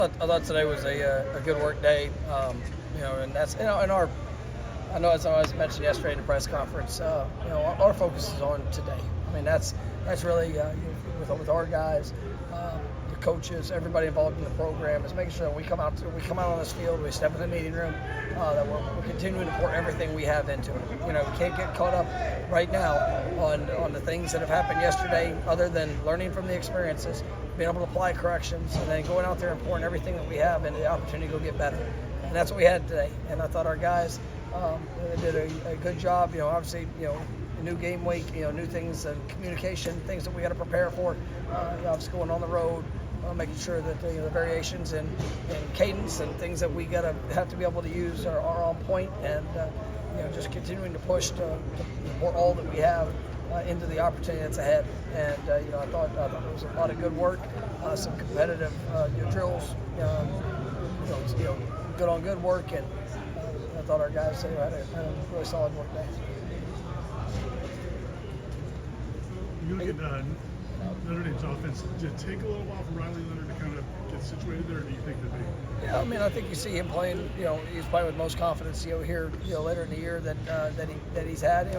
I thought today was a good work day, and that's in our. I know as I was mentioned yesterday in the press conference, our focus is on today. I mean that's really with our guys, the coaches, everybody involved in the program is making sure that we come out on this field, we step in the meeting room, that we're continuing to pour everything we have into it. We can't get caught up right now on the things that have happened yesterday, other than learning from the experiences, being able to apply corrections, and then going out there and pouring everything that we have into the opportunity to go get better. And that's what we had today. And I thought our guys did a good job. Obviously, a new game week, new things and communication, things that we got to prepare for. Obviously going on the road, making sure that the variations in cadence and things that we have to be able to use are on point, and just continuing to push to pour all that we have into the opportunity that's ahead. And I thought it was a lot of good work, some competitive drills, good on good work, and I thought our guys had a really solid work day. You look at Notre Dame's offense. Did it take a little while for Riley Leonard to kind of get situated there, or do you think that they? Yeah, I mean, I think you see him playing. He's playing with most confidence. Here, later in the year that he's had.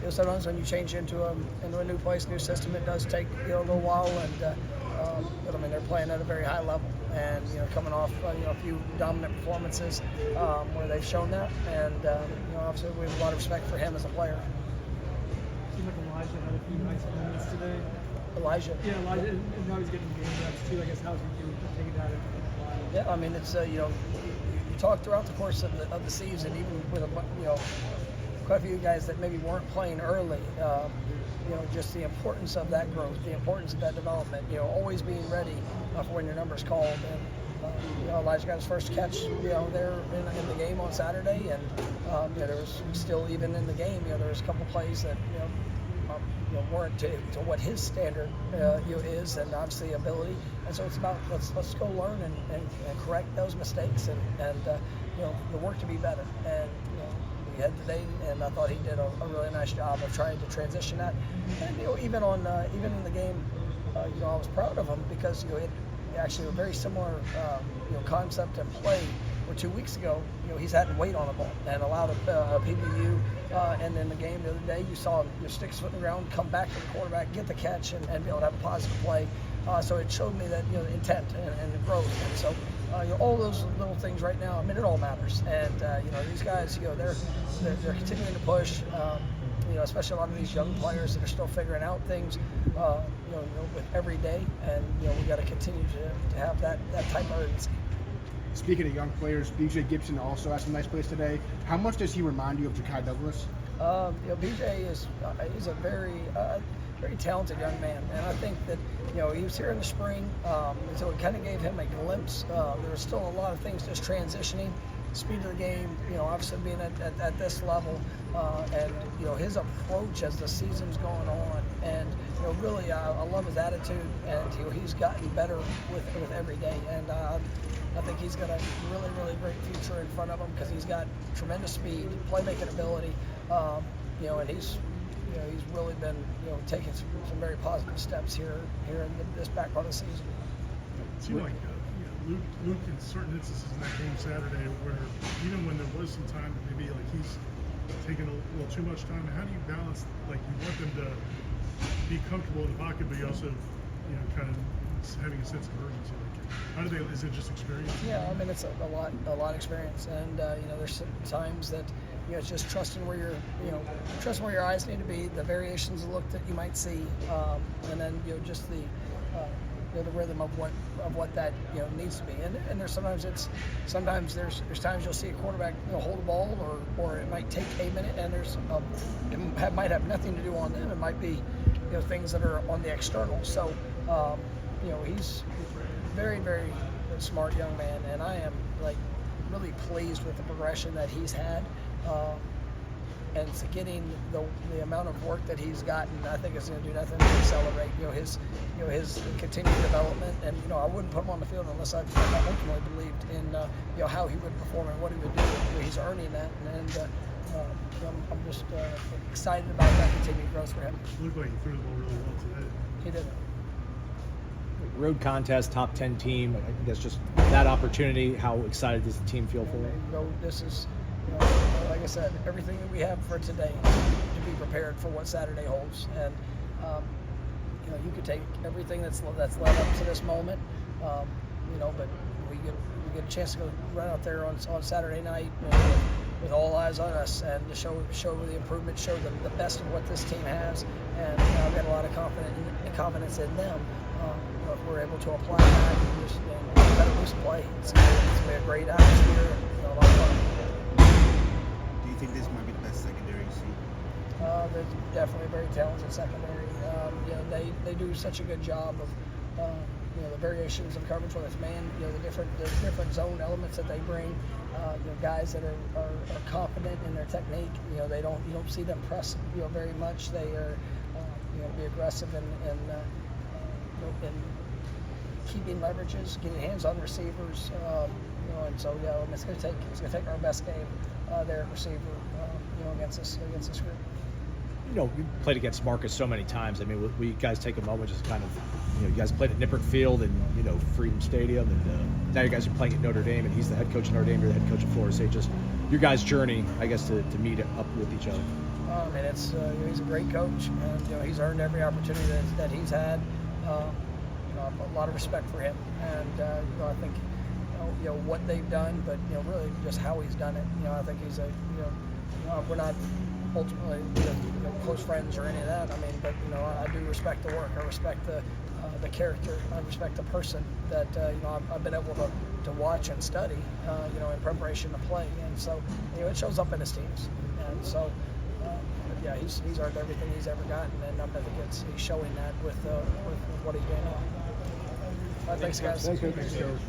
Sometimes when you change into a new place, new system, it does take a little while. And but I mean, they're playing at a very high level, and coming off a few dominant performances where they've shown that. And obviously, we have a lot of respect for him as a player. Seemed like Elijah had a few nice moments today. Elijah. Yeah, Elijah, and now he's getting game reps too. I guess how's he doing taking that in line? Yeah, I mean, it's you talk throughout the course of the season, even with quite a few guys that maybe weren't playing early. Just the importance of that growth, the importance of that development. Always being ready for when your number's called. And Elijah got his first catch there in the game on Saturday, and there was still, even in the game, there was a couple plays that weren't to what his standard is, and obviously ability. And so it's about let's go learn and correct those mistakes, and the work to be better. And we had today, and I thought he did a really nice job of trying to transition that. And even in the game, I was proud of him, because it actually a very similar concept and play. Where 2 weeks ago, he's had to wait on a ball and allowed a PBU, and in the game the other day, you saw him stick his foot in the ground, come back to the quarterback, get the catch, and be able to have a positive play. So it showed me that the intent and the growth. And so all those little things right now, I mean, it all matters. And these guys, they're continuing to push. Especially a lot of these young players that are still figuring out things, with every day, and we got to continue to have that type of urgency. Speaking of young players, BJ Gibson also had some nice plays today. How much does he remind you of Ja'Kai Douglas? BJ he's a very talented young man, and I think that he was here in the spring, so it kind of gave him a glimpse. There was still a lot of things just transitioning. Speed of the game, obviously being at this level, and his approach as the season's going on, and really I love his attitude, and he's gotten better with every day, and I think he's got a really, really great future in front of him, because he's got tremendous speed, playmaking ability, and he's really been taking some very positive steps here in this back part of the season. It seemed like Luke in certain instances in that game Saturday, where even when there was some time, maybe like he's taking a little too much time. How do you balance, like, you want them to be comfortable in the pocket, but you also kind of having a sense of urgency? Like, how do they? Is it just experience? Yeah, I mean, it's a lot of experience, and there's times that it's just trusting where your eyes need to be, the variations of look that you might see, and then just the rhythm of what that needs to be. And there's sometimes there's times you'll see a quarterback hold the ball, or it might take a minute, and it might have nothing to do on them. It might be things that are on the external. So he's very, very smart young man, and I am really pleased with the progression that he's had. And so getting the amount of work that he's gotten, I think is going to do nothing but accelerate his continued development. And I wouldn't put him on the field unless I ultimately believed in how he would perform and what he would do. He's earning that, and I'm just excited about that continued growth for him. It looked like he threw the ball really well today. He did. road contest, top 10 team. I guess just that opportunity. How excited does the team feel for it? This is, like I said, everything that we have for today to be prepared for what Saturday holds. And you could take everything that's led up to this moment, but we get a chance to go right out there on Saturday night with all eyes on us, and to show the improvement, show them the best of what this team has, and I've got a lot of confidence in them. If we're able to apply that and just better loose play, it's going to be a great atmosphere and a lot of fun. Do you think this might be the best secondary you've seen? They're definitely a very talented secondary. They do such a good job of the variations of coverage, whether it's man, the different zone elements that they bring. Guys that are confident in their technique. You don't see them press very much. They are be aggressive in keeping leverages, getting hands on receivers. And so it's going to take our best game there at receiver against this group. You played against Marcus so many times. I mean, will you guys take a moment just kind of, you guys played at Nippert Field and, Freedom Stadium, and now you guys are playing at Notre Dame, and he's the head coach of Notre Dame, you're the head coach of Florida State. Just your guys' journey, I guess, to meet up with each other. It's he's a great coach, and he's earned every opportunity that he's had. I have a lot of respect for him, and I think what they've done, but really just how he's done it. I think he's we're not ultimately close friends or any of that. But I do respect the work. I respect the character. I respect the person that I've been able to watch and study in preparation to play. And so it shows up in his teams. And so he's earned everything he's ever gotten, and I think he's showing that with what he's doing now. Thanks, guys. Thanks, Coach.